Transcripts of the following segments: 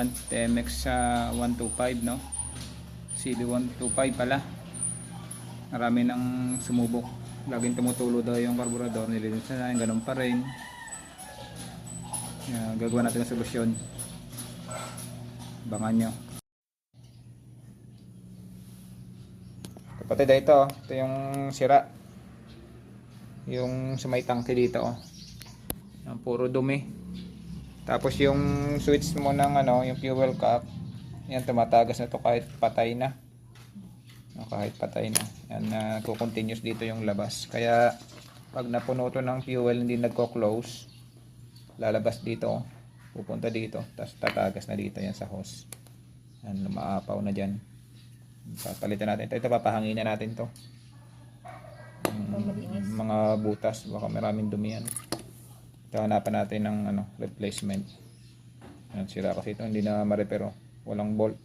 Yan, TMX 125, no? CB125 pala. Marami nang sumubok. Laging tumutulo daw yung carburetor, nilinis na, ganun pa rin. Yan, gagawa natin ng solusyon. Abangan nyo. Kapatid, ito yung sira. Yung sa may tangke dito, oh. Yan, puro dumi. Tapos yung switch mo ng yung fuel cap, yan, tumatagas na to kahit patay na. Kahit patay na. Yan, continuous dito yung labas. Kaya pag napuno to ng fuel, hindi nagko-close, lalabas dito, pupunta dito, tapos tatagas na dito yan sa hose. Yan, lumaapaw na dyan. Papalitan natin ito, papahanginan natin to. Mga butas, baka maraming dumi yan. Ito, hanapan natin ng replacement. Yan, sira kasi ito, hindi na ma-repair, oh. Walang bolt.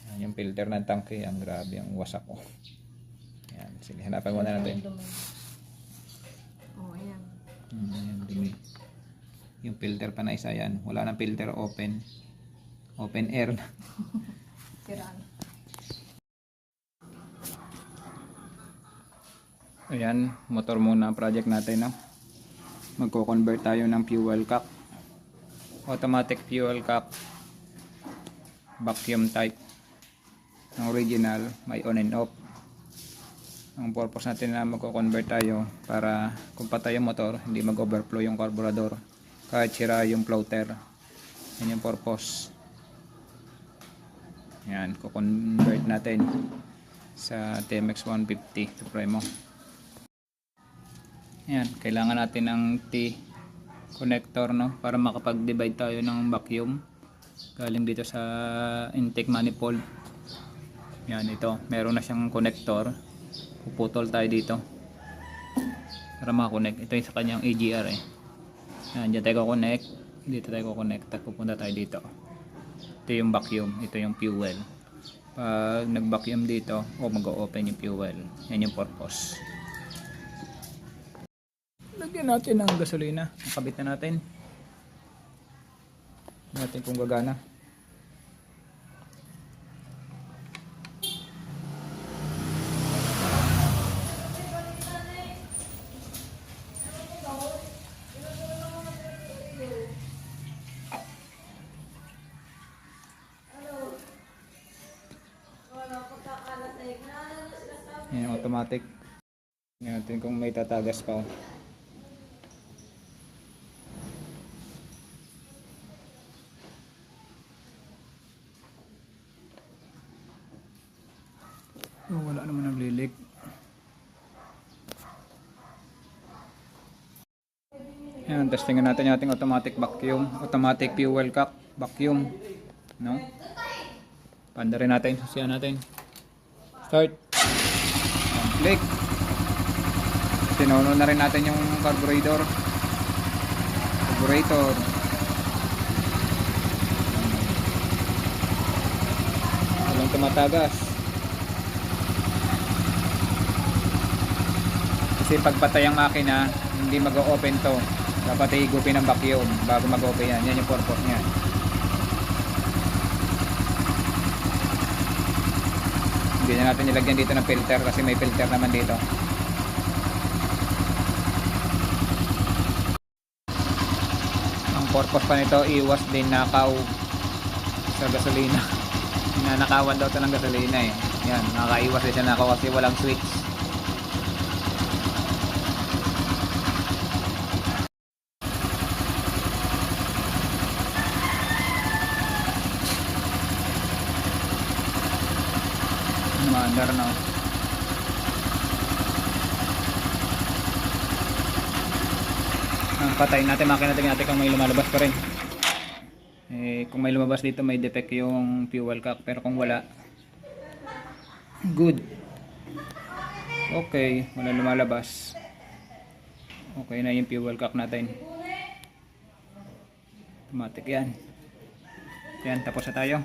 Yan, yung filter ng tangke, yan, grabe ang wasak, oh. Yan, sige, hanapan muna natin. Oh, ayan. Ayan, dumi. Yung filter pa na isa, yan. Wala nang filter, open air na. Siraan. Ayan, motor muna ang project natin, no? Magko-convert tayo ng fuel cap. Automatic fuel cap. Vacuum type. Ang original, may on and off. Ang purpose natin na magko-convert tayo para kung patay yung motor, hindi mag-overflow yung carburetor. Kahit sira yung floater. Yan yung purpose. Yan, ko-convert natin sa TMX 150 Supremo. Yan, kailangan natin ng T connector, no, para makapag-divide tayo ng vacuum galing dito sa intake manifold. Yan, ito, meron na siyang connector. Puputol tayo dito para makakonect. Ito yung sa kanyang AGR, eh. Yan, dyan tayo connect, dito tayo connect at pupunta tayo dito. Ito yung vacuum, ito yung fuel. Pag nag-vacuum dito, mag-open yung fuel. Yan yung purpose. Lagyan natin ng gasolina. Nakabit na natin. Natin kung gagana. Yan, automatic. Tingnan natin kung may tatagas pa, oh. Oh, wala naman naglilig. Yan, testingin natin yung ating automatic vacuum, automatic fuel cap vacuum, no? Panda rin natin, susiyan natin. Start. Click. Tinuno na rin natin yung carburetor. Walang tumatagas. Kasi pagpatay ang makina, hindi mag-open to. Dapat higupin ng vacuum bago mag-open yan. Yan yung purpose niya. Hindi na natin nilagyan dito ng filter kasi may filter naman dito. Ang purpose pa nito, iwas din nakaw sa gasolina. Nanakawan daw ito ng gasolina, eh. Yan, nakakaiwas din siya nakaw kasi walang switch. Maandar na. Patayin natin, makina natin kung may lumalabas pa rin. Kung may lumabas dito, may defect yung fuel cap, pero kung wala, good. Okay, wala lumalabas. Okay na yung fuel cap natin. Automatic yan. Yan, tapos na tayo.